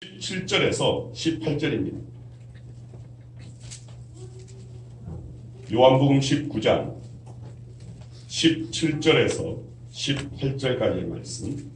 7절에서 18절입니다. 요한복음 19장 17절에서 18절까지의 말씀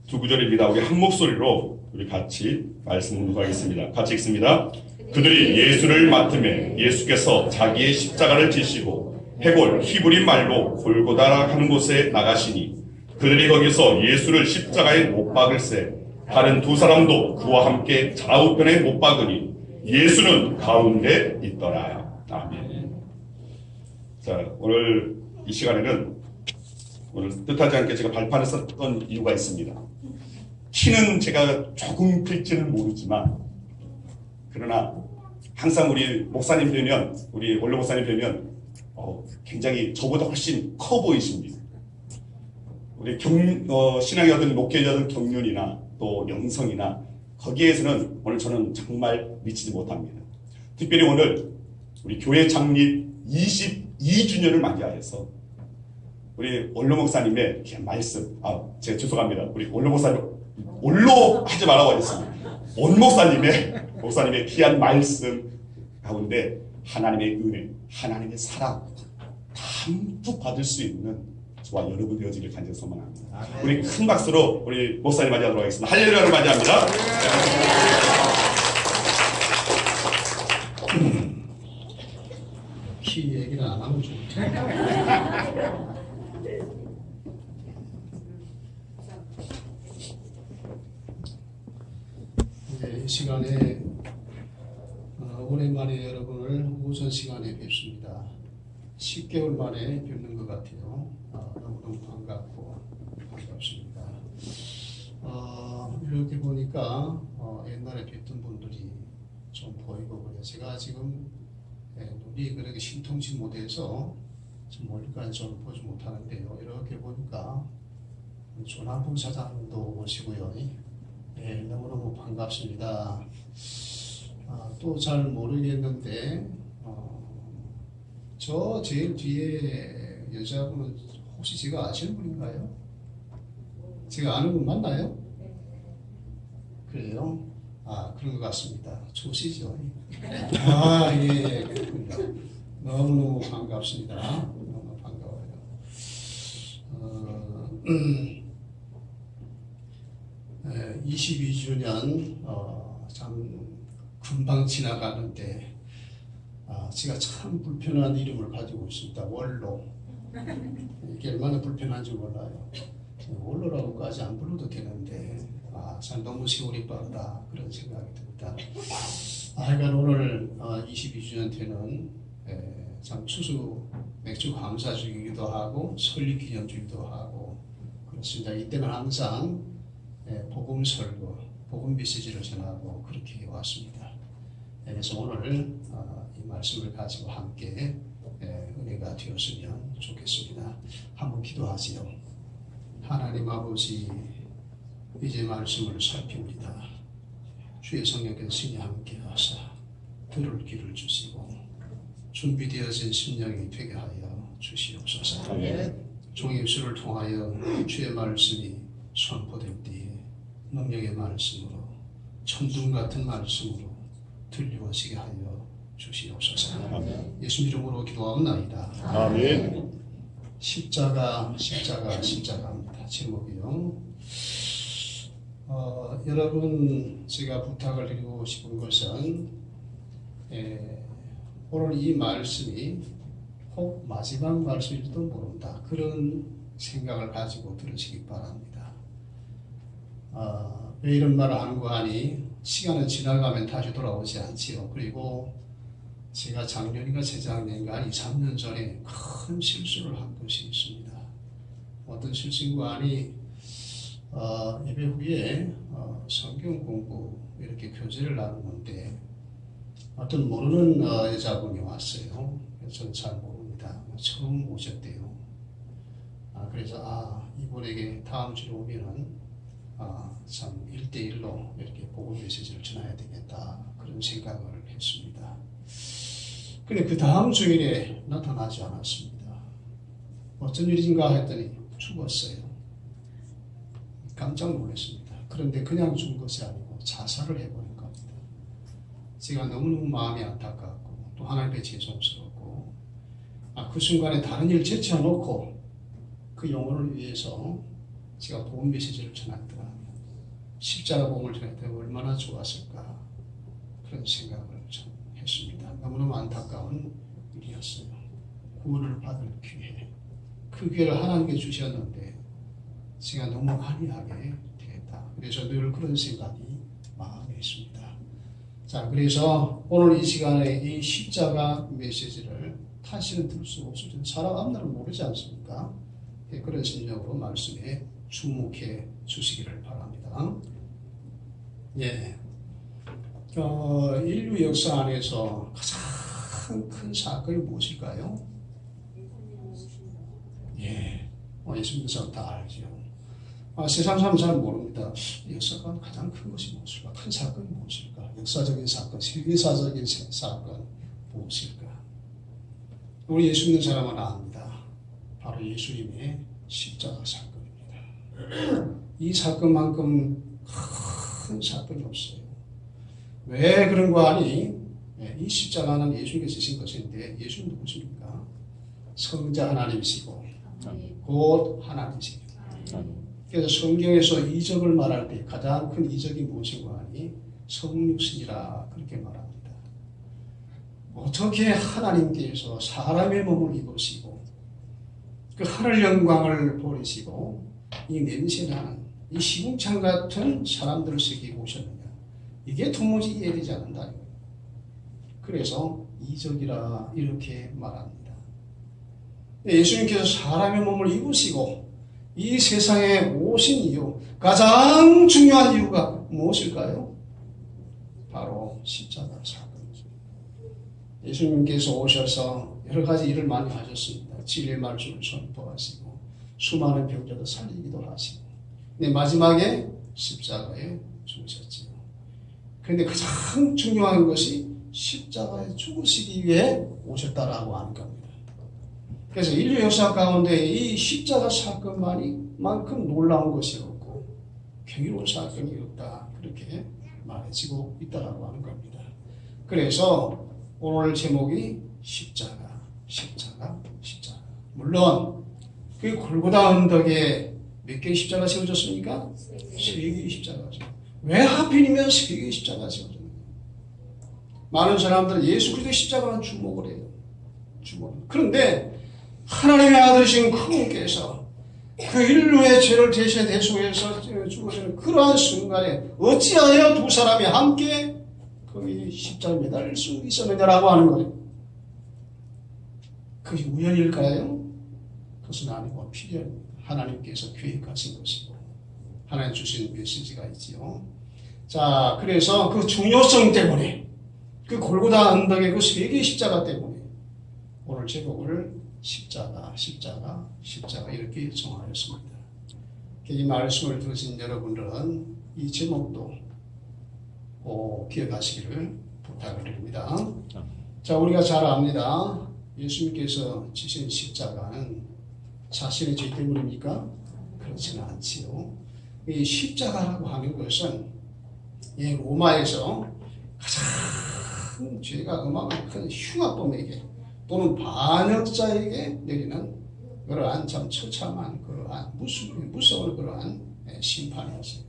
두 구절입니다. 우리 한 목소리로 우리 같이 말씀 공부하겠습니다. 같이 읽습니다. 그들이 예수를 맡음에 예수께서 자기의 십자가를 지시고 해골 히브리 말로 골고다라 하는 곳에 나가시니 그들이 거기서 예수를 십자가에 못 박을새 다른 두 사람도 그와 함께 좌우편에 못 박으니 예수는 가운데 있더라. 아멘. 자, 오늘 이 시간에는 오늘 뜻하지 않게 제가 발판을 썼던 이유가 있습니다. 키는 제가 조금 클지는 모르지만 그러나 항상 우리 목사님 뵈면 우리 원로 목사님 뵈면 굉장히 저보다 훨씬 커 보이십니다. 우리 신앙의 어떤 목회자들 경륜이나 또 영성이나 거기에서는 오늘 저는 정말 미치지 못합니다. 특별히 오늘 우리 교회 창립 22주년을 맞이하여서 우리 원로 목사님의 말씀, 제가 죄송합니다. 우리 원로 목사님, 원로 하지 말라고 하셨습니다. 원 목사님의 귀한 말씀 가운데 하나님의 은혜, 하나님의 사랑 담뿍 받을 수 있는 저와 여러분 되어지길 간절히 소망합니다. 우리 큰 박수로 우리 목사님 맞이하도록 하겠습니다. 할렐루야를 맞이합니다. 키 얘기는 안 하면 좋대. 이제 이 시간에 오랜만에 여러분을 오전 시간에 뵙습니다. 10개월 만에 뵙는 것 같아요. 너무너무 반갑고 반갑습니다. 이렇게 보니까 옛날에 뵙던 분들이 좀 보이고 그래요. 제가 지금 눈이 그렇게 신통치 못해서 좀 멀리까지 좀 보지 못하는데요. 이렇게 보니까 조남풍 사장도 오시고요. 너무너무 반갑습니다. 또 잘 모르겠는데 저 제일 뒤에 여자분은 혹시 제가 아시는 분인가요? 제가 아는 분 맞나요? 그래요? 그런 것 같습니다. 좋으시죠? 예, 그렇군요. 너무너무 반갑습니다. 너무 반가워요. 22주년, 참 금방 지나가는데, 제가 참 불편한 이름을 가지고 있습니다. 원로. 이게 얼마나 불편한지 몰라요. 원로라고까지 안 불러도 되는데, 참 너무 세월이 빠르다. 그런 생각이 듭니다. 하여간 오늘 22주년 되는 참 추수 맥주 감사주기도 하고 설립 기념주기도 하고 그렇습니다. 이때는 항상 복음 설교, 복음 메시지를 전하고 그렇게 왔습니다. 그래서 오늘 이 말씀을 가지고 함께 은혜가 되었으면 좋겠습니다. 한번 기도하지요. 하나님 아버지, 이제 말씀을 살펴봅니다. 주의 성령께서 신이 함께 하사 들을 길을 주시고 준비되어진 심령이 되게 하여 주시옵소서. 종의 입술을 통하여 주의 말씀이 선포될 때에 능력의 말씀으로 천둥 같은 말씀으로 들려오시게 하여 주시옵소서. 예수 이름으로 기도하옵나이다. 아멘. 십자가입니다. 제목이요. 여러분, 제가 부탁을 드리고 싶은 것은 오늘 이 말씀이 혹 마지막 말씀일지도 모른다. 그런 생각을 가지고 들으시기 바랍니다. 왜 이런 말을 하는 거 아니? 시간은 지나가면 다시 돌아오지 않지요. 그리고 제가 작년인가 재작년인가 2, 3년 전에 큰 실수를 한 것이 있습니다. 어떤 실수인 거 아니? 예배 후에 성경 공부 이렇게 교제를 나누는데 어떤 모르는 여자분이 왔어요. 저는 잘 모릅니다. 처음 오셨대요. 그래서 이분에게 다음 주에 오면은 참 1대1로 이렇게 복음 메시지를 전해야 되겠다 그런 생각을 했습니다. 근데 그 다음 주일에 나타나지 않았습니다. 어쩐 일인가 했더니 죽었어요. 깜짝 놀랐습니다. 그런데 그냥 죽은 것이 아니고 자살을 해버린 겁니다. 제가 너무너무 마음이 안타깝고 또 하나님께 죄송스럽고 그 순간에 다른 일 제쳐놓고 그 영혼을 위해서 제가 복음 메시지를 전했더라면 십자가 복음을 전했다면 얼마나 좋았을까 그런 생각을 좀 했습니다. 너무너무 안타까운 일이었어요. 구원을 받을 기회 그 기회를 하나님께 주셨는데 제가 너무 안이하게 되겠다. 그래서 늘 그런 생각이 마음에 있습니다. 자, 그래서 오늘 이 시간에 이 십자가 메시지를 다시는 들을 수 없을 때 사람 앞날을 모르지 않습니까? 그런 심정으로 말씀에 주목해 주시기를 바랍니다. 예. 인류 역사 안에서 가장 큰 사건이 무엇일까요? 예. 예수님 사람 다 알죠. 세상 사람 잘 모릅니다. 역사가 가장 큰 것이 무엇일까? 큰 사건이 무엇일까? 역사적인 사건, 세계사적인 사건 무엇일까? 우리 예수 믿는 사람은 압니다. 바로 예수님의 십자가 사건입니다. 이 사건만큼 큰 사건이 없어요. 왜 그런 거 아니? 이 십자가는 예수님께서 지신 것인데 예수님 누구십니까? 성자 하나님이시고 곧 하나님이시고 그래서 성경에서 이적을 말할 때 가장 큰 이적이 무엇인고 하니 성육신이라 그렇게 말합니다. 어떻게 하나님께서 사람의 몸을 입으시고 그 하늘 영광을 버리시고 이 냄새나는 이 시궁창 같은 사람들을 새기고 오셨느냐. 이게 도무지 이해되지 않는다. 그래서 이적이라 이렇게 말합니다. 예수님께서 사람의 몸을 입으시고 이 세상에 오신 이유, 가장 중요한 이유가 무엇일까요? 바로 십자가 사건이죠. 예수님께서 오셔서 여러 가지 일을 많이 하셨습니다. 진리의 말씀을 선포하시고 수많은 병자도 살리기도 하시고 마지막에 십자가에 죽으셨지요. 그런데 가장 중요한 것이 십자가에 죽으시기 위해 오셨다라고 하는 겁니다. 그래서 인류 역사 가운데 이 십자가 사건만큼 놀라운 것이 없고 경이로운 사건이 없다. 그렇게 말해지고 있다라고 하는 겁니다. 그래서 오늘 제목이 십자가. 물론 그 골고다 언덕에 몇 개의 십자가 세워졌습니까? 3개의 십자가죠. 왜 하필이면 3개의 십자가 세워졌는가? 많은 사람들은 예수 그리스도의 십자가만 주목을 해요. 그런데 하나님의 아들이신 그분께서 그 인류의 죄를 대신 대속해서 죽으시는 그러한 순간에 어찌하여 두 사람이 함께 거기 십자가에 매달릴 수 있었느냐라고 하는 거예요. 그게 우연일까요? 그것은 아니고 필연입니다. 하나님께서 계획하신 것이고 하나님 주신 메시지가 있지요. 자, 그래서 그 중요성 때문에 그 골고다 언덕의 그 3개의 십자가 때문에 오늘 제목을 십자가 이렇게 정하였습니다. 이 말씀을 들으신 여러분들은 이 제목도 꼭 기억하시기를 부탁을 드립니다. 자, 우리가 잘 압니다. 예수님께서 지신 십자가는 자신의 죄 때문입니까? 그렇지는 않지요. 이 십자가라고 하는 것은 로마에서 가장 죄가 어마어마한 큰 흉악범에게 또는 반역자에게 내리는 그러한 참 처참한 그러한 무서운 그러한 심판이었어요.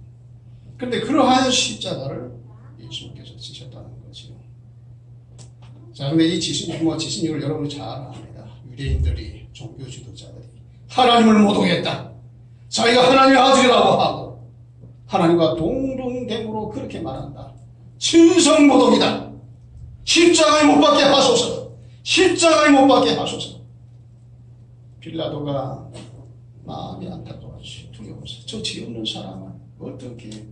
그런데 그러한 십자가를 예수님께서 지셨다는 거죠. 자, 근데 이 지신 이유를 여러분이 잘 압니다. 유대인들이 종교 지도자들이 하나님을 모독했다. 자기가 하나님의 아들이라고 하고 하나님과 동등됨으로 그렇게 말한다. 신성모독이다. 십자가에 못 박게 하소서. 십자가에 못 박게 하소서. 빌라도가 마음이 안타까워서 두려워서 저 죄 없는 사람은 어떻게 해요?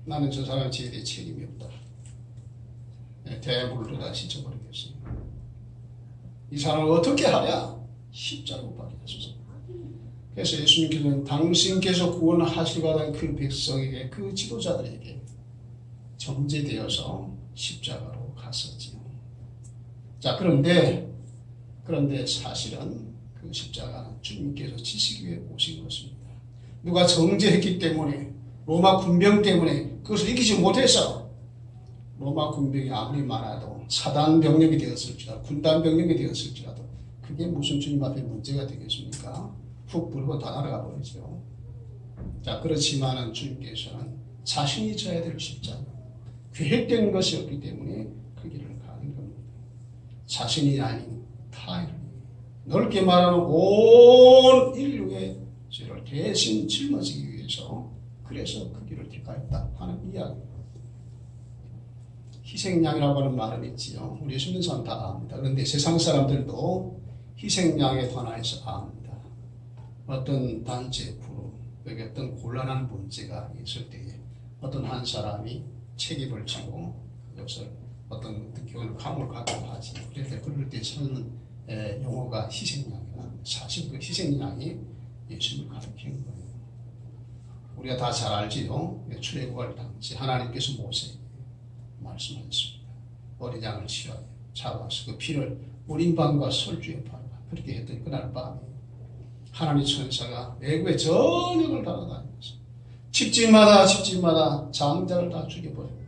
나는 저 사람의 죄에 대해 책임이 없다. 대물로 다 씻어버리겠어요. 이 사람을 어떻게 하랴? 십자가에 못 박게 하소서. 그래서 예수님께서는 당신께서 구원하시려고 그 백성에게 그 지도자들에게 정죄되어서 십자가로 갔었지요. 자, 그런데 사실은 그 십자가는 주님께서 지시기 위해 오신 것입니다. 누가 정죄했기 때문에, 로마 군병 때문에 그것을 이기지 못해서 로마 군병이 아무리 많아도 사단 병력이 되었을지라도 군단 병력이 되었을지라도 그게 무슨 주님 앞에 문제가 되겠습니까? 훅 부르고 다 날아가 버리죠. 자, 그렇지만은 주님께서는 자신이 져야 될 십자가, 계획된 것이 없기 때문에 그 길을 가는 겁니다. 자신이 아닌 타인을, 넓게 말하는 온 인류의 죄를 대신 짊어지기 위해서, 그래서 그 길을 택하였다 하는 이야기입니다. 희생양이라고 하는 말은 있지요. 우리 예수 믿는 사람 다 압니다. 그런데 세상 사람들도 희생양에 관해서 압니다. 어떤 단체, 그룹, 여기 어떤 곤란한 문제가 있을 때에 어떤 한 사람이 책임을 지고 그것을 어떤 경우는 감을 갖고 하지. 그럴 때 쓰는 용어가 희생양이라. 사실 그 희생양이 예수를 가리키는 거예요. 우리가 다 잘 알지요. 출애굽할 당시 하나님께서 모세에게 말씀하셨습니다. 어린 양을 치어 잡아서 그 피를 우린방과 설주에 발라. 그렇게 했더니 그날 밤에 하나님 천사가 애굽의 전역을 달아다니면서 집집마다 장자를 다 죽여버리고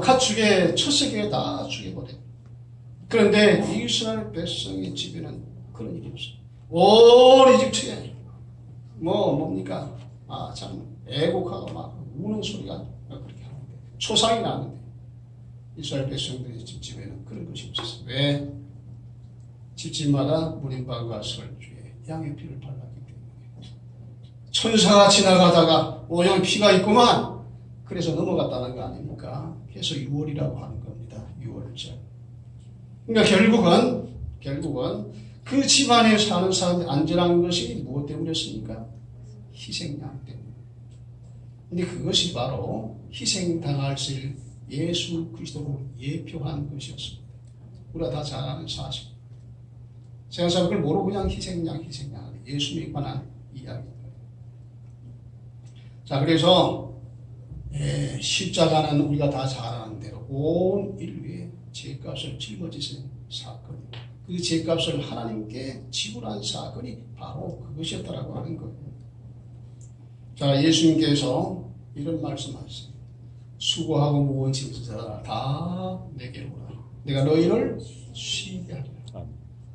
가축의 첫 새끼를 다 죽여버려요. 그런데 이스라엘 백성의 집에는 그런 일이 없어요. 온 이집트에 뭡니까? 참 애곡하고 막 우는 소리가 그렇게 하는데 초상이 나는데 이스라엘 백성들의 집에는 그런 것이 없었어요. 왜? 집집마다 무림방과 설주에 양의 피를 발랐기 때문에. 천사가 지나가다가 여기 피가 있구만, 그래서 넘어갔다는 거 아닙니까? 그래서 6월이라고 하는 겁니다. 6월절. 그러니까 결국은 그 집안에 사는 사람이 안전한 것이 무엇 때문이었습니까? 희생양 때문에. 근데 그것이 바로 희생당하실 예수 그리스도를 예표한 것이었습니다. 우리가 다 잘 아는 사실. 제가 그걸 모르고 그냥 희생양 예수님에 관한 이야기입니다. 자, 그래서 십자가는 우리가 다 잘 아는 대로 온 인류의 죄값을 짊어지신 사건입니다. 그 죄값을 하나님께 지불한 사건이 바로 그것이었다라고 하는 거예요. 자, 예수님께서 이런 말씀하셨어요. 수고하고 무거운 짐을 진 자들아 다 내게로 오라. 내가 너희를 쉬게 하리라.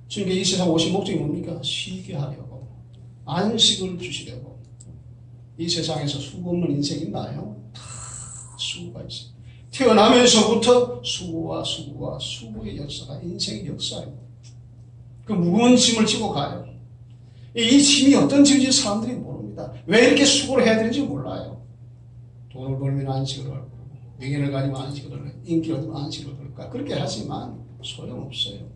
주님께 이 세상 오신 목적이 뭡니까? 쉬게 하려고, 안식을 주시려고. 이 세상에서 수고 없는 인생 있나요? 다 수고가 있어요. 태어나면서부터 수고의 역사가 인생의 역사입니다. 그 무거운 짐을 지고 가요. 이 짐이 어떤 짐인지 사람들이 모릅니다. 왜 이렇게 수고를 해야 되는지 몰라요. 돈을 벌면 안식을 하고, 명예를 가지면 안식을 하고, 인기를 얻으면 안식을 할까? 그렇게 하지만 소용없어요.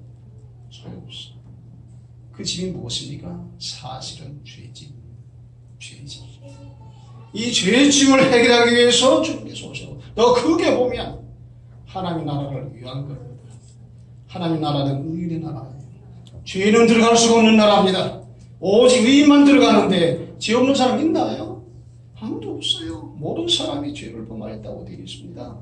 그 짐이 무엇입니까? 사실은 죄짐. 이 죄짐을 해결하기 위해서 주님께서 오셔서 더 크게 보면 하나님의 나라를 위한 겁니다. 하나님의 나라는 의인의 나라예요. 죄는 들어갈 수가 없는 나라입니다. 오직 의인만 들어가는데 죄 없는 사람 있나요? 아무도 없어요. 모든 사람이 죄를 범하였다고 되어 있습니다.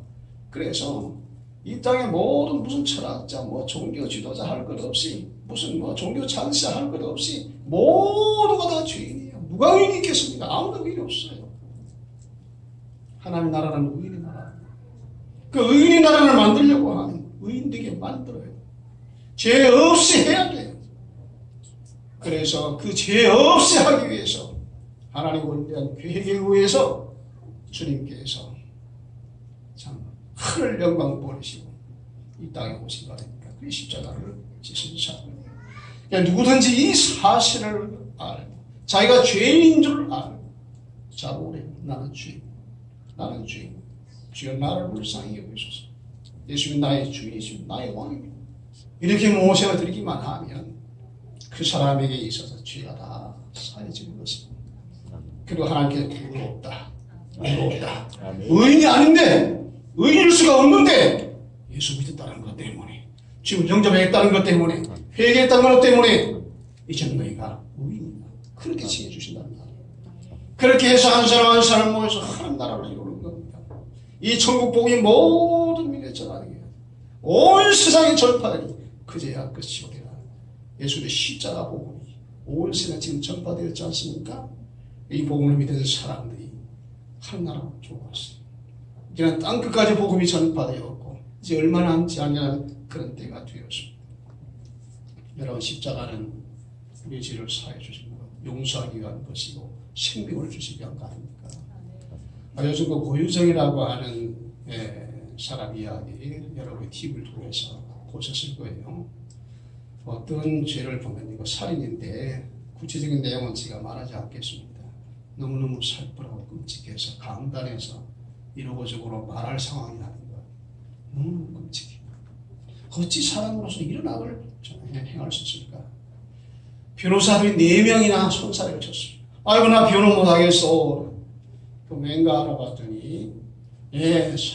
그래서 이 땅에 모든 무슨 철학자, 종교 지도자 할 것 없이, 무슨 종교 장사 할 것 없이 모두가 다 죄인이에요. 누가 의인이 있겠습니까? 아무도 의인이 없어요. 하나님 나라는 의인의 나라입니다. 그 의인의 나라를 만들려고 하면 의인 되게 만들어요. 죄 없이 해야 돼요. 그래서 그 죄 없이 하기 위해서 하나님을 위한 계획에 의해서 주님께서 참 하늘 영광 버리시고 이 땅에 오신 거 아닙니까? 그 십자가를 지신 사건이에요. 그러니까 누구든지 이 사실을 알고 자기가 죄인인 줄 알고 자고래 나는 주여 나를 불쌍히 여기소서. 예수님 나의 주이시고 나의 왕입니다. 이렇게 모셔 드리기만 하면 그 사람에게 있어서 죄가 다 사해지는 것입니다. 그리고 하나님께 의롭다. 의인이 아닌데, 의인일 수가 없는데 예수 믿었다는 것 때문에, 지금 영접했다는 것 때문에, 회개했다는 것 때문에 이제 너희가 의인이다. 그렇게 칭해 주신다는 말이에요. 그렇게 해서 한 사람 모여서 하나님 나라를 이루는 겁니다. 이 천국 복이 모든 민에 전하는 게 온 세상에 전파되니 그제야 끝이 오리라. 예수의 십자가 복음이 온 세상에 지금 전파되었지 않습니까? 이 복음을 믿은 사람들이 하나라고 죽어갔어요. 이제는 땅끝까지 복음이 전파되었고 이제 얼마 남지 않은 그런 때가 되었습니다. 여러분, 십자가는 우리의 죄를 사해 주신 것, 용서하기 위한 것이고 생명을 주시기 위한 거 아닙니까? 요즘 그 고유정이라고 하는 사람 이야기 여러분의 TV를 통해서 보셨을 거예요. 어떤 죄를 보면 이거 살인인데 구체적인 내용은 제가 말하지 않겠습니다. 너무너무 살벌하고 끔찍해서 강단에서 이러고저러고 말할 상황이 아닌가. 너무 끔찍해. 어찌 사람으로서 이런 악을 행할 수 있을까? 변호사들이 4명이나 손살을 쳤습니다. 아이고, 나 변호 못하겠어. 그 왠가 알아봤더니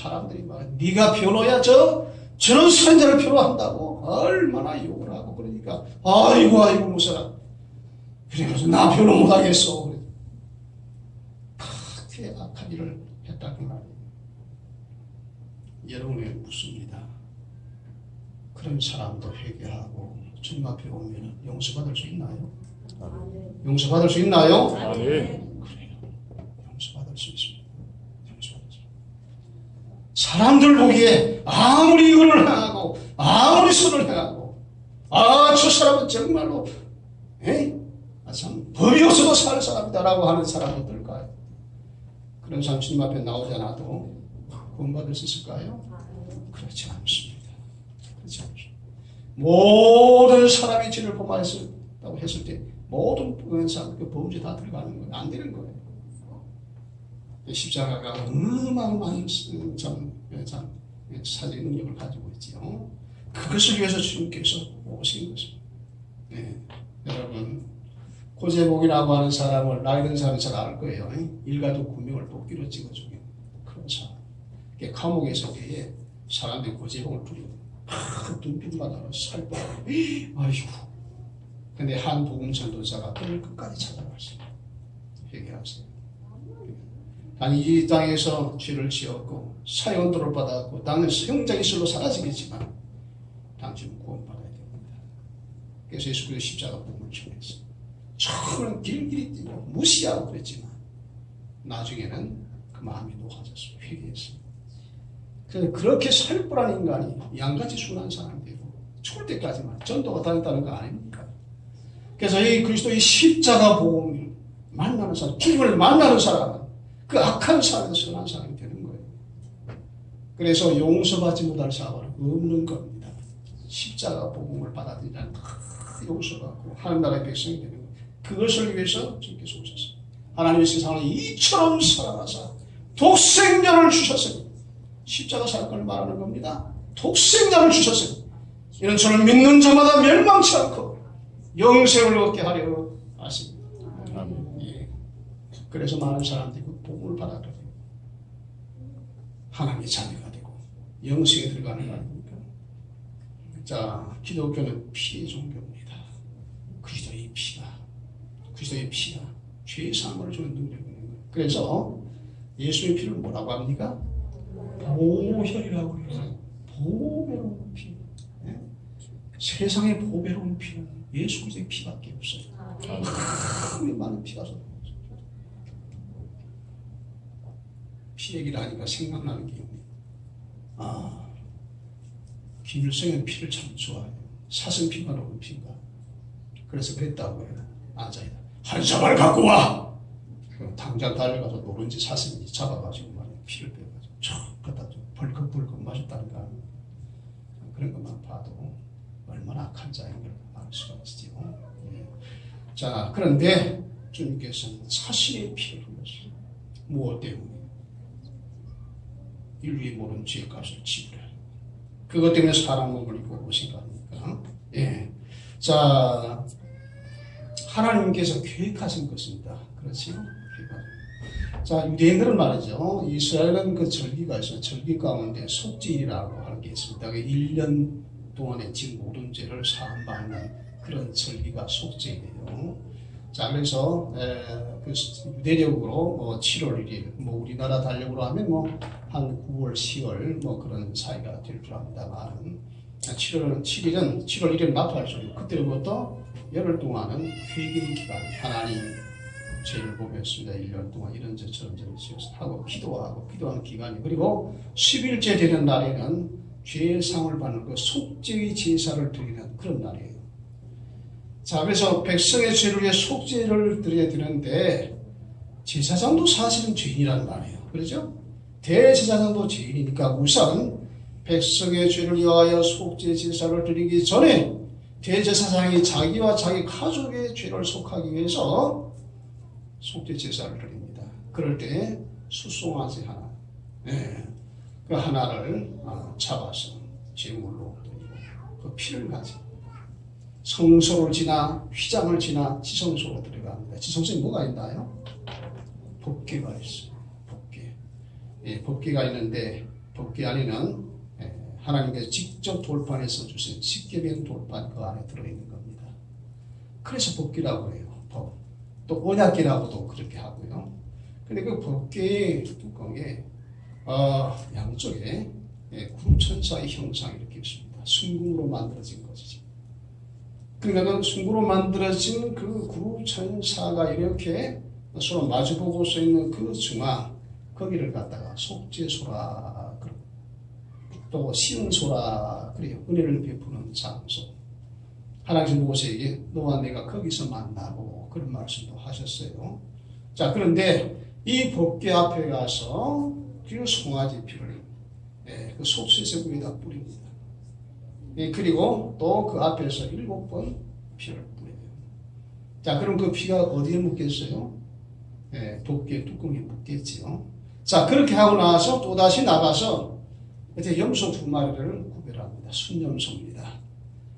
사람들이 막 네가 변호야 저런 선자를 변호한다고 얼마나 욕을 하고 그러니까 아이고 무서워. 그래가지고 나 변호 못하겠어. 그렇게 악한 일을 했다고 말이에요. 여러분에 묻습니다. 그런 사람도 회개하고 주님 앞에 오면 용서받을 수 있나요? 용서받을 수 있나요? 그래요. 용서받을 수 있습니다. 용서받을 수. 사람들 보기에 아무리 이거를 행하고 아무리 선을 행하고 저 사람은 정말로 참 법이 없어도 살 사람이다라고 하는 사람이 어떨까요? 그런 사람 주님 앞에 나오지 않아도 구원받을 수 있을까요? 그렇지 않습니다. 그렇지 않습니다. 모든 사람이 죄를 범하였다고 했을 때 모든 사람 그 범죄 다 들어가는 거예요. 안 되는 거예요. 십자가가 어마어마한 사죄 능력을 가지고 있지요. 그것을 위해서 주님께서 오신 것입니다. 여러분, 고재복이라고 하는 사람을 나이 든 사람이 잘 알 거예요. 일가족 9명을 뽑기로 찍어주는 그런 사람. 감옥에서 사람들이 고재복을 부리고 눈빛만 알아 살벌. 아이고. 근데 한 복음 전도자가 그를 끝까지 찾아갔어요. 회개하세요. 아니, 이 땅에서 죄를 지었고 사형도를 받았고 당연 형장의 실로 사라지겠지만 당신은 구원받아야 됩니다. 그래서 예수 그리스도의 십자가 복음을 전했어요. 처음은 길길이 뛰고 무시하고 그랬지만 나중에는 그 마음이 녹아졌어요. 회개했어요. 그래서 그렇게 살벌한 인간이 양같이 순한 사람이 되고 죽을 때까지만 전도가 다녔다는 거 아닙니까? 그래서 이 그리스도의 십자가 복음을 만나는 사람, 주님을 만나는 사람은 그 악한 사람에서 선한 사람이 되는 거예요. 그래서 용서받지 못할 사람은 없는 겁니다. 십자가 복음을 받아들이는 용서받고 하나님 나라의 백성이 되는 거예요. 그것을 위해서 주님께서 오셨어요. 하나님의 세상을 이처럼 사랑하사 독생자를 주셨어요. 십자가 사건을 말하는 겁니다. 독생자를 주셨어요. 이는 저를 믿는 자마다 멸망치 않고 영생을 얻게 하려 하십니다. 그래서 많은 사람들이 그 복음을 받아들여요. 하나님의 자녀가 되고 영생에 들어가는 거 아닙니까? 자, 기독교는 피의 종교입니다. 그리스도의 피가 죄의 사함을 주는 능력이 있는 거예요. 그래서 예수의 피를 뭐라고 합니까? 보혈이라고 해요. 보배로운 피. 세상에 보배로운 피는 예수 그리스도의 피밖에 없어요. 큰 많은 피가 쏟아져요. 피 얘기를 하니까 생각나는 게 있네요. 김일성은 피를 참 좋아해요. 사슴피가 녹은 피인가. 그래서 그랬다고 해요. 앉아있다. 한 사발 갖고 와! 당장 달려가서 노른지 사슴이 잡아가지고 말이야. 피를 빼가지고 촥 갖다 좀 벌컥벌컥 마셨다는 거. 그런 것만 봐도 얼마나 악한 자인 걸 알 수가 있지요. 자, 그런데 주님께서는 자신의 피를 흘렸어요. 무엇 때문에? 인류의 모든 죄의 값을 지불해요. 그것 때문에 사람 몸을 입고 오신 거 아닙니까? 자, 하나님께서 계획하신 것입니다. 그렇지요? 자, 유대인들은 말이죠. 이스라엘은 그 절기가 있어요. 절기 가운데 속죄일이라고 하는 게 있습니다. 1년 동안에 진 모든 죄를 사함받는 그런 절기가 속죄일이에요. 자, 그래서 그 유대력으로 7월 1일, 우리나라 달력으로 하면 한 9월, 10월 그런 사이가 될 줄 압니다만 7월 1일 납부할 수 있고 그때로부터 열흘 동안은 회개의 기간, 하나님 죄를 보겠습니다. 1년 동안 이런저런 지어서 하고 기도하는 기간이. 그리고 10일째 되는 날에는 죄상을 받는 그 속죄의 제사를 드리는 그런 날이에요. 자, 그래서 백성의 죄를 위해 속죄를 드려야 되는데 제사장도 사실은 죄인이란 말이에요. 그렇죠? 대제사장도 죄인이니까 우선 백성의 죄를 위하여 속죄 제사를 드리기 전에 대제사장이 자기와 자기 가족의 죄를 속하기 위해서 속죄 제사를 드립니다. 그럴 때 수송아지 하나, 그 하나를 잡아서 제물로 드리고 그 피를 가지고 성소를 지나 휘장을 지나 지성소로 들어갑니다. 지성소에 뭐가 있나요? 법궤가 있어요. 법궤가 있는데 법궤 안에는 하나님께서 직접 돌판에 써주신 십계명 돌판 그 안에 들어있는 겁니다. 그래서 법궤라고 해요. 또 언약궤라고도 그렇게 하고요. 근데 그 법궤의 뚜껑에 양쪽에 구름천사의 형상이 이렇게 있습니다. 순금으로 만들어진 것이죠. 그러니까 그 순금으로 만들어진 그 구름천사가 이렇게 서로 마주보고 서 있는 그 중앙 거기를 갖다가 속죄소라 또 시은소라 그래요. 은혜를 베푸는 장소. 하나님께서 모세에게 너와 내가 거기서 만나고 그런 말씀도 하셨어요. 자, 그런데 이 법궤 앞에 가서 그 송아지 피를 그 속죄소 위에다 뿌립니다. 그리고 또 그 앞에서 7번 피를 뿌려요. 자, 그럼 그 피가 어디에 묻겠어요? 법궤 뚜껑에 묻겠지요. 자, 그렇게 하고 나서 또다시 나가서 이제 염소 2마리를 구별합니다. 순염소입니다.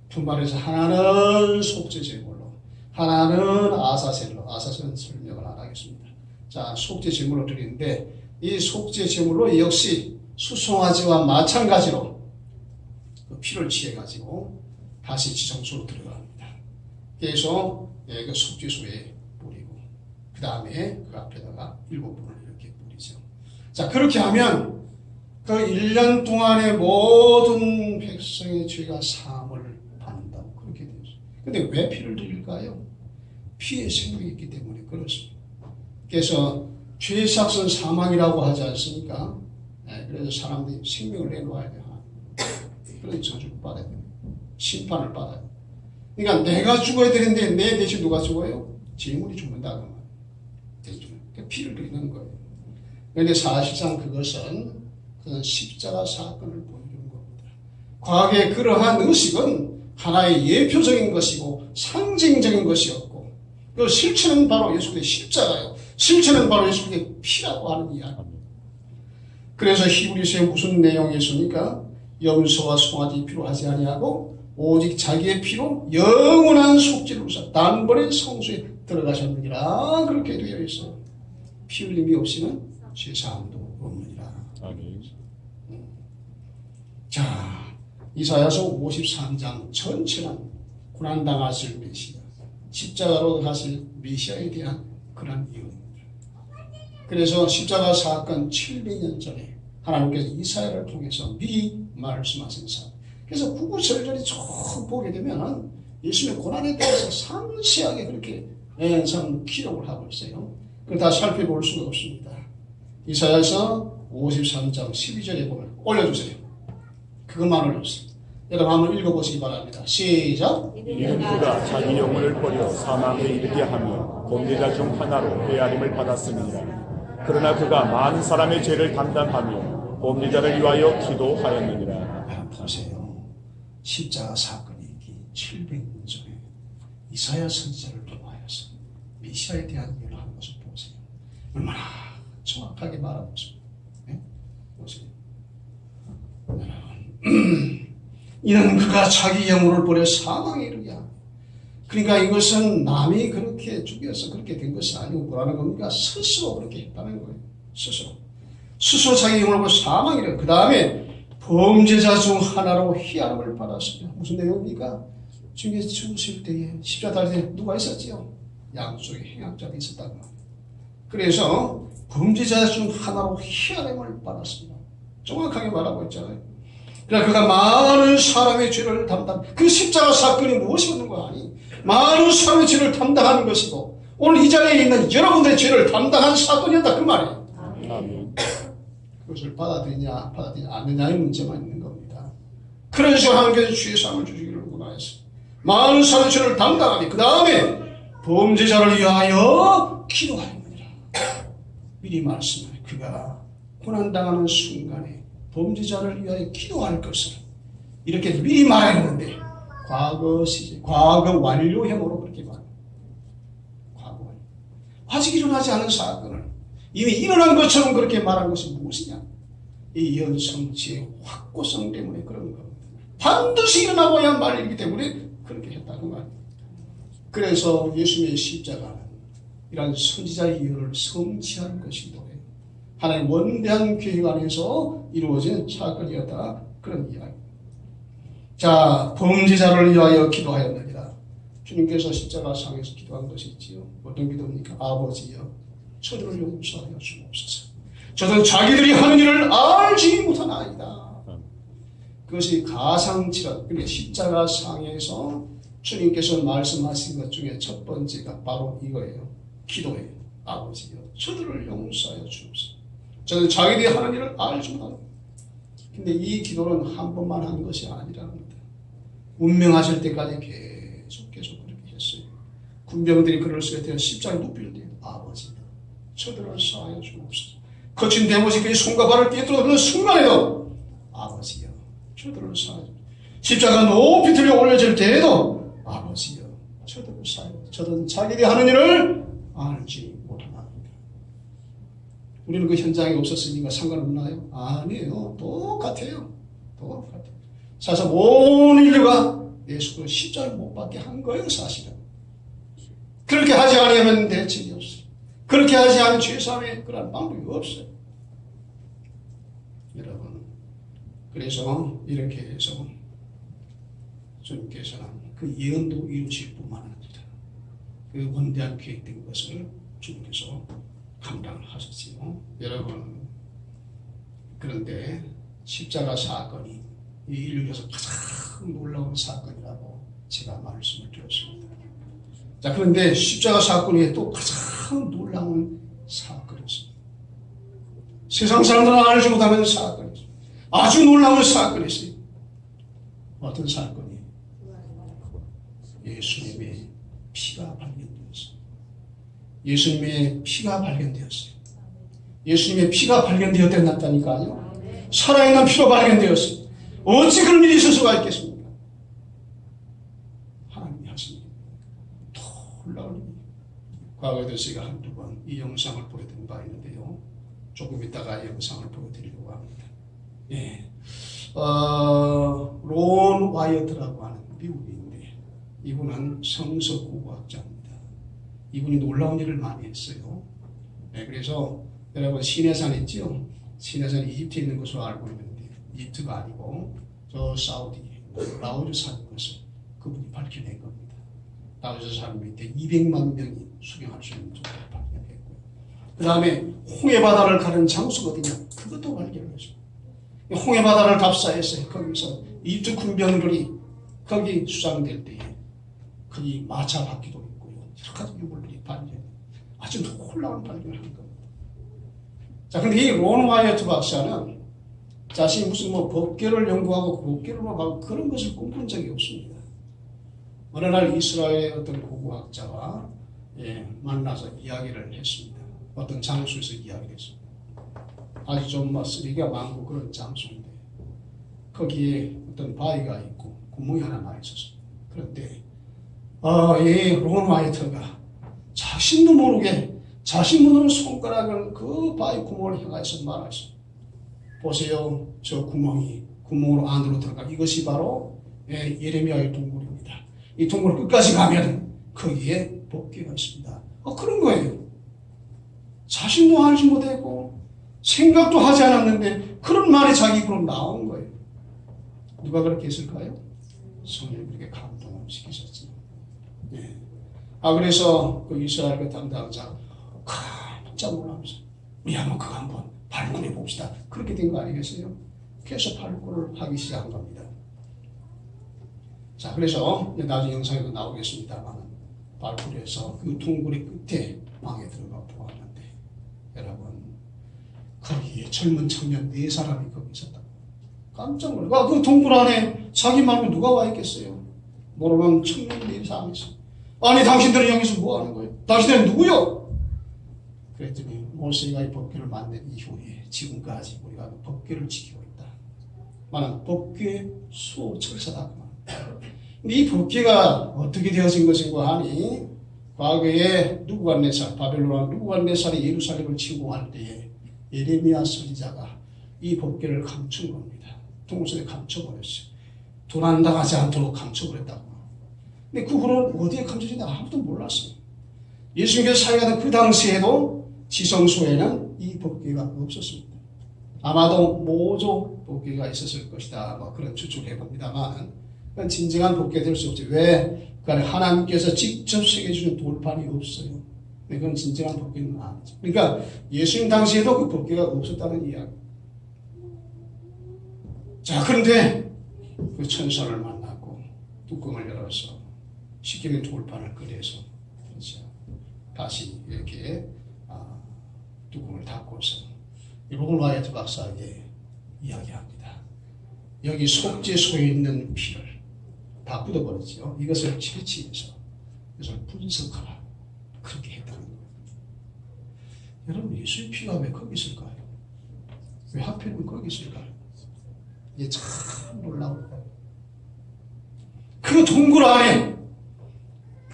2마리에서 하나는 속죄 제물로, 하나는 아사셀로. 아사셀은 설명을 안 하겠습니다. 자, 속죄 제물로 드리는데 이 속죄 제물로 역시 수송아지와 마찬가지로 그 피를 취해가지고 다시 지성소로 들어갑니다. 그래서 그 속죄소에 뿌리고 그 다음에 그 앞에다가 7번을 이렇게 뿌리죠. 자, 그렇게 하면 그 1년 동안의 모든 백성의 죄가 사함을 받는다고 그렇게 되어 있어요. 근데 왜 피를 드릴까요? 피에 생명이 있기 때문에 그렇습니다. 그래서 죄의 삭은 사망이라고 하지 않습니까? 그래서 사람들이 생명을 내놓아야 돼요. 그래서 저주를 받아야 돼요. 심판을 받아야 돼요. 그러니까 내가 죽어야 되는데 내 대신 누가 죽어요? 제물이 죽는다. 그러니까 피를 드리는 거예요. 그런데 사실상 그것은 십자가 사건을 보여주는 겁니다. 과거에 그러한 의식은 하나의 예표적인 것이고 상징적인 것이었고 그 실체는 바로 예수의 십자가예요. 실체는 바로 예수의 피라고 하는 이야기입니다. 그래서 히브리서에 무슨 내용이 있습니까? 염소와 송아지 피로 하지 아니하고 오직 자기의 피로 영원한 속죄를 이루사 단번에 성소에 들어가셨느니라 그렇게 되어 있어요. 피 흘림이 없이는 죄사함도 없느니라. 아멘. 자, 이사야서 53장 전체는 고난당하실 메시아, 십자가로 가실 메시아에 대한 그런 이유입니다. 그래서 십자가 사건 700년 전에 하나님께서 이사야를 통해서 미리 말씀하신 사. 그래서 구구절절히 쭉 보게 되면 예수님의 고난에 대해서 상세하게 그렇게 기록을 하고 있어요. 그걸 다 살펴볼 수가 없습니다. 이사야서 53장 12절에 보면 올려주세요. 그것만 올려주세요. 여러분 한번 읽어보시기 바랍니다. 시작. 이는 그가 자기 영혼을 버려 사망에 이르게 하며 범죄자 중 하나로 헤아림을 받았습니다. 그러나 그가 많은 사람의 죄를 담당하며 범죄자를 위하여 기도하였느니라. 보세요. 십자가 사건이 있기 700년 전에 이사야 선지자를 통하여서 메시아에 대한 예를 하는 것을 보세요. 얼마나 정확하게 말하고 있습니다. 네? 보세요. 이는 그가 자기 영혼을 버려 사망에 이르게 하며, 그러니까 이것은 남이 그렇게 죽여서 그렇게 된 것이 아니고 뭐라는 겁니까? 스스로 그렇게 했다는 거예요. 스스로 자기 영혼을 버려 사망에 이르게. 그 다음에 범죄자 중 하나로 희화를 받았습니다. 무슨 내용입니까? 주님께서 죽으실 때에 십자가 달에 누가 있었지요? 양쪽에 행악자가 있었다고 합니다. 그래서 범죄자 중 하나로 희화를 받았습니다. 정확하게 말하고 있잖아요. 그러니까 그가 많은 사람의 죄를 담당, 그 십자가 사건이 무엇이었는 거 아니? 많은 사람의 죄를 담당하는 것이고 오늘 이 자리에 있는 여러분들의 죄를 담당한 사건이었다 그 말이에요. 아멘. 그것을 받아들이냐 않느냐의 문제만 있는 겁니다. 그런 식으로 하나님께서 죄사함을 주시기를 원하였어요. 많은 사람의 죄를 담당하니 그 다음에 범죄자를 위하여 기도하였느니라. 미리 말씀하여 그가 고난당하는 순간에 범죄자를 위하여 기도할 것을 이렇게 미리 말했는데 과거 시제, 과거 완료형으로 그렇게 말합니다. 과거 완료. 아직 일어나지 않은 사건을 이미 일어난 것처럼 그렇게 말한 것이 무엇이냐? 이 연성치의 확고성 때문에 그런 겁니다. 반드시 일어나고야 말이기 때문에 그렇게 했다고 말입니다. 그래서 예수님의 십자가는 이러한 선지자의 예언을 성취하는 것이기도 해요. 하나님 원대한 계획 안에서 이루어진 사건이었다. 그런 이야기. 자, 범죄자를 위하여 기도하였느니라. 주님께서 십자가상에서 기도한 것이 있지요. 어떤 기도입니까? 아버지여, 저들을 용서하여 주옵소서. 저들은 자기들이 하는 일을 알지 못하나이다. 그것이 가상치라. 그러니까 십자가상에서 주님께서 말씀하신 것 중에 첫 번째가 바로 이거예요. 기도예요. 아버지여, 저들을 용서하여 주옵소서. 저는 자기들이 하는 일을 알지 못하나이다. 근데 이 기도는 한 번만 한 것이 아니라는 겁니다. 운명하실 때까지 계속 그렇게 했어요. 군병들이 그럴 수가 있대요. 십자가에 눕힐 때 아버지여, 저들을 사하여 주옵소서. 거친 대못이 그의 손과 발을 떼뚫어주는 순간에도 아버지여, 저들을 사하여 주옵소서. 십자가 높이 들려 올려질 때에도 아버지여, 저들을 사하여 주옵소서. 저들은 자기들이 하는 일을 알지 못하나이다. 우리는 그 현장에 없었으니까 상관없나요? 아니에요. 똑같아요. 똑같아요. 사실 온 인류가 예수를 십자가에 못 박게 한 거예요, 사실은. 그렇게 하지 않으면 대책이 없어요. 그렇게 하지 않으면 죄사함의 그런 방법이 없어요. 여러분, 그래서 이렇게 해서 주님께서는 그 예언도 이루실 뿐만 아니라 그 원대한 계획된 것을 주님께서 감당을 하셨지요. 여러분, 그런데 십자가 사건이 이 인류에서 가장 놀라운 사건이라고 제가 말씀을 드렸습니다. 자, 그런데 십자가 사건이 또 가장 놀라운 사건이었습니다. 세상 사람들은 알지 못하는 사건이었습니다. 아주 놀라운 사건이었어요. 어떤 사건이? 예수님의 피가 발견되었어요. 예수님의 피가 발견되었어요. 예수님의 피가 발견되었다니까요. 살아있는 피로 발견되었어요. 어찌 그런 일이 있을 수가 있겠습니까? 하나님이 하신 놀라운 일입니다. 과거에도 제가 한두 번 이 영상을 보여드린 바 있는데요. 조금 이따가 영상을 보여드리려고 합니다. 예. 론 와이어트라고 하는 미국인인데 이분은 성서고고학자입니다. 이분이 놀라운 일을 많이 했어요. 네, 그래서 여러분 시내산 있죠? 시내산이 이집트에 있는 것으로 알고 있는데 이집트가 아니고 저 사우디, 라오스 사는 것을 그분이 밝혀낸 겁니다. 라오스 사는 밑에 200만 명이 수경할 수 있는 정도를 발견했고요. 그 다음에 홍해바다를 가는 장소가 어디냐? 그것도 발견했어요. 홍해바다를 답사했어요. 거기서 이집트 군병들이 거기 수장될 때에 거기 마차 바퀴도 있고요. 여러 가지 유물들이 발견, 아주 놀라운 발견을 한 겁니다. 자, 근데 이 론 와이어트 박사는 자신이 무슨 법계를 연구하고 법계를 하고 그런 것을 꿈꾼 적이 없습니다. 어느 날 이스라엘의 어떤 고고학자와 만나서 이야기를 했습니다. 어떤 장소에서 이야기를 했습니다. 아주 좀 쓰레기가 많고 그런 장소인데 거기에 어떤 바위가 있고 구멍이 하나 나 있었습니다. 그런데 이 론 와이트가 자신도 모르게 자신 눈으로 손가락을 그 바위 구멍을 향해서 말했습니다. 보세요. 저 구멍으로 안으로 들어가. 이것이 바로 예레미야의 동굴입니다. 이 동굴 끝까지 가면 거기에 법궤가 있습니다. 그런 거예요. 자신도 알지 못했고 생각도 하지 않았는데 그런 말이 자기 입으로 나온 거예요. 누가 그렇게 했을까요? 성령이 그렇게 감동을 시키셨죠. 네. 그래서 그 이스라엘 그 담당자 깜짝 놀라면서 우리 한번 그거 한번 발굴해 봅시다. 그렇게 된 거 아니겠어요? 그래서 발굴을 하기 시작한 겁니다. 자, 그래서 나중에 영상에도 나오겠습니다만 발굴해서 그 동굴의 끝에 방에 들어가 보았는데 여러분 거기에 젊은 청년 4사람이 거기 있었다고. 깜짝 놀라. 그 동굴 안에 자기 말고 누가 와 있겠어요? 모르는 청년 4사람이 있어. 아니 당신들은 여기서 뭐 하는 거예요? 당신들은 누구요? 그랬더니 모세가 이 법궤를 만든 이후에 지금까지 우리가 그 법궤를 지키고 있다. 말은 법궤 수호천사다. 근데 이 법궤가 어떻게 되어진 것인가 하니 과거에 느부갓네살, 바벨론 왕 느부갓네살이 예루살렘을 침공할 때에 예레미야 선지자가 이 법궤를 감춘 겁니다. 동굴속에 감춰버렸어요. 도난당하지 않도록 감춰버렸다고. 근데 그 후로는 어디에 감춰진지 아무도 몰랐어요. 예수님께서 사역하던 그 당시에도 지성소에는 이 법궤가 없었습니다. 아마도 모조 법궤가 있었을 것이다. 뭐 그런 추측을 해봅니다만 그건 진정한 법궤가 될 수 없죠. 왜? 그 안에 하나님께서 직접 새겨주는 돌판이 없어요. 그건 진정한 법궤는 아니죠. 그러니까 예수님 당시에도 그 법궤가 없었다는 이야기. 자, 그런데 그 천사를 만나고 뚜껑을 열어서 시키는 돌판을 꺼내서 그렇죠. 다시 이렇게 뚜껑을 닫고서 로본 와이트 박사에게 이야기합니다. 여기 속죄소에 있는 피를 다 묻어버렸죠. 이것을 채취해서 이것을 분석하라. 그렇게 했다는 거예요. 여러분 예수의 피가 왜 거기 있을까요? 왜 하필이면 거기 있을까요? 이게 참 놀라운 거예요. 그 동굴 안에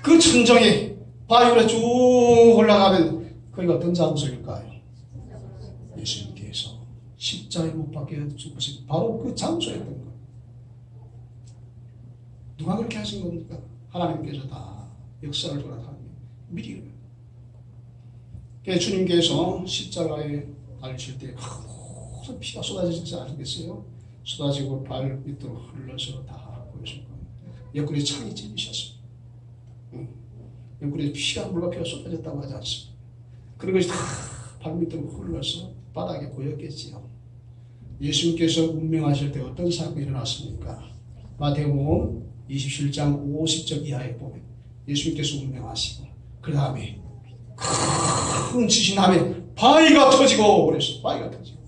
그 천정에 바위로 쭉 올라가면 거기가 어떤 장소일까요? 예수님께서 십자가에 못 박혀 죽으신 바로 그 장소였던 거예요. 누가 그렇게 하신 겁니까? 하나님께서 다 역사를 돌아가는 미리. 그래서 주님께서 십자가에 달리실 때 모든 피가 쏟아지지 않겠어요? 쏟아지고 발 밑으로 흘러서 다 보여준 거예요. 옆구리에 창이 찔리셨어요. 옆구리에 피가 물과 피가 쏟아졌다고 하지 않습니다. 그런 것이 다 발밑으로 흘러서 바닥에 고였겠지요. 예수님께서 운명하실 때 어떤 사건이 일어났습니까? 마태복음 27장 50절 이하에 보면 예수님께서 운명하시고 그 다음에 큰 지진 다음에 바위가 터지고 그랬어요. 바위가 터지고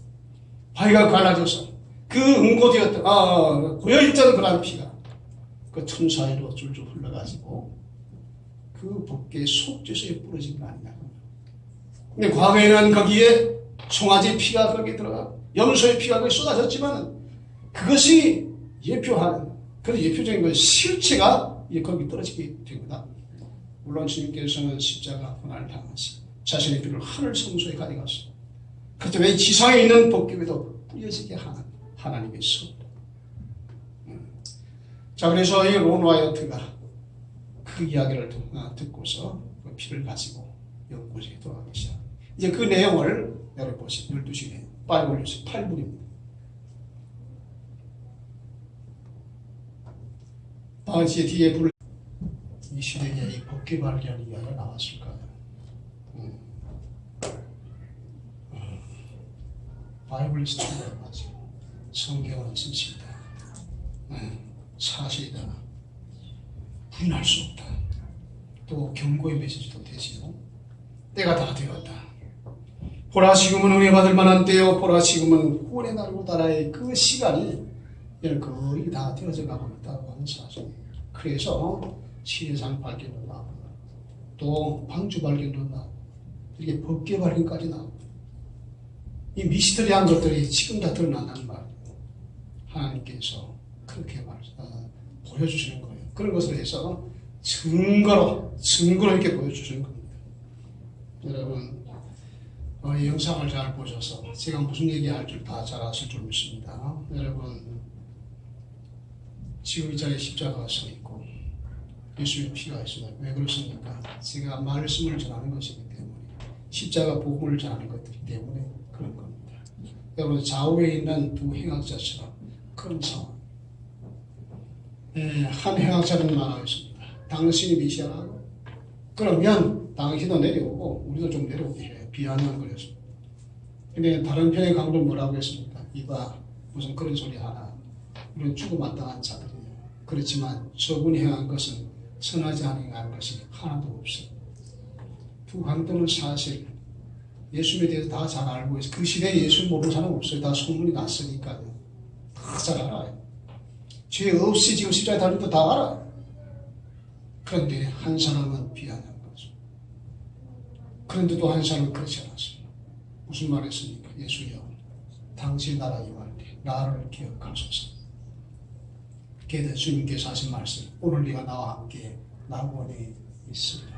바위가 갈라져서 그 응고되었던 고여있던 그런 피가 그 틈 사이로 줄줄 흘러가지고 그 법궤의 속죄소에 뿌려진 거 아니냐. 근데 과거에는 거기에 송아지 피가 거기에 들어가 염소의 피가 거기 쏟아졌지만 그것이 예표하는 그런 예표적인 것 실체가 거기 떨어지게 됩니다. 물론 주님께서는 십자가 고난을 당하시고 자신의 피를 하늘 성소에 가져갔어요. 그때 왜 지상에 있는 법궤에도 뿌려지게 하는 하나님의 섭. 자, 그래서 이 론 와이어트가 그 이야기를 듣고서 그 피를 가지고 연구소에 돌아가기 시작. 이제 그 내용을 여러분 보시죠. 12시에 바이블 뉴스 8분입니다. 당시 뒤에 불 이 시대에 이 법궤 발견 이야기가 나왔을까요? 바이블 스토리가 맞죠. 성경은 진실이다. 사실이다. 부인할 수 없다. 또 경고의 메시지도 되지요. 때가 다 되었다. 보라 지금은 은혜 받을 만한 때요. 보라 지금은 구원의 날고 달아의 그 시간이 거의 다 되어져 가고 있다고 하는 사실이에요. 그래서 시대상 발견도 나오고 또 방주 발견도 나오고 이렇게 법궤 발견까지 나오고 이 미스터리한 것들이 지금 다 드러난다는 말이에요. 하나님께서 그렇게 보여주시는 거예요. 그런 것을 해서 증거로 이렇게 보여주시는 겁니다. 여러분 이 영상을 잘 보셔서 제가 무슨 얘기할 줄 다 잘 아실 줄 믿습니다. 여러분 지금 이 자리에 십자가가 서 있고 예수의 피가 있습니다. 왜 그렇습니까? 제가 말씀을 전하는 것이기 때문에 십자가 복음을 전하는 것이기 때문에 그런 겁니다. 여러분 좌우에 있는 두 행악자처럼 큰 상황. 한 행악자는 말하였습니다. 당신이 미시아라고 그러면 당신도 내려오고 우리도 좀 내려오게 해요. 비아냥 그랬습니다. 근데 다른 편의 강도는 뭐라고 했습니까? 이봐 무슨 그런 소리 하나. 우리는 죽어마땅한 자들이에요. 그렇지만 저분이 행한 것은 선하지 않은 것이 하나도 없어요. 두 강도는 사실 예수에 대해서 다 잘 알고 있어요. 그 시대에 예수 모르는 사람 없어요. 다 소문이 났으니까요. 다 잘 알아요. 죄 없이 지금 십자가에 달린 거 다 알아요. 그런데 한 사람은 비하한 거죠. 그런데도 한 사람은 그렇지 않았어요. 무슨 말 했습니까? 예수여, 당신의 나라 임할 때 나를 기억하소서. 그때 주님께서 하신 말씀, 오늘 네가 나와 함께 낙원에 있으리라.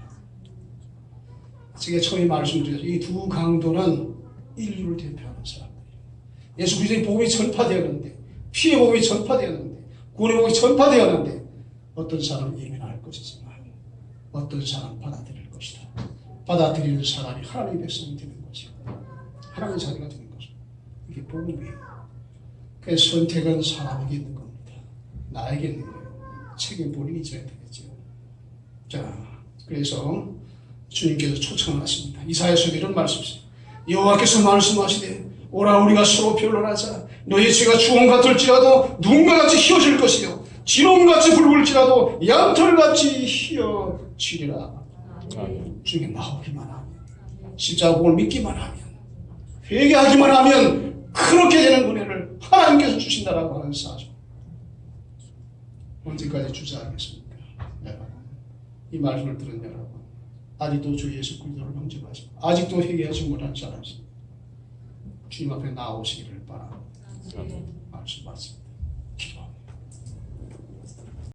제가 처음에 말씀드렸죠. 이 두 강도는 인류를 대표하는 사람들이에요. 예수 그리스도의 복음이 전파되었는데, 피의 복음이 전파되었는데, 구원의 복음이 전파되었는데, 어떤 사람은 예민할 것이지만 어떤 사람은 받아들일 것이다. 받아들이는 사람이 하나님의 백성이 되는 것이고 하나님의 자녀가 되는 것이고, 이게 복음이에요. 그래서 선택은 사람에게 있는 겁니다. 나에게 있는 거예요. 책임 본인이 져야 되겠죠. 자, 그래서 주님께서 초청하십니다. 이사야서에 이런 말씀이세요. 여호와께서 말씀하시되 오라 우리가 서로 변론하자. 너희 죄가 주홍 같을지라도 눈과 같이 휘어질 것이요 진홍같이 붉을지라도 양털같이 휘어지리라. 주님께 나오기만 하면, 십자가 복음을 믿기만 하면, 회개하기만 하면 그렇게 되는 은혜를 하나님께서 주신다라고 하는 사실. 언제까지 주저하겠습니까? 여러분, 이 말씀을 들은 여러분, 아직도 주 예수 그리스도를 영접하시고 아직도 회개하지 못한 사람이 주님 앞에 나오시기를 바랍니다. 말씀 맞습니다. 기도합니다.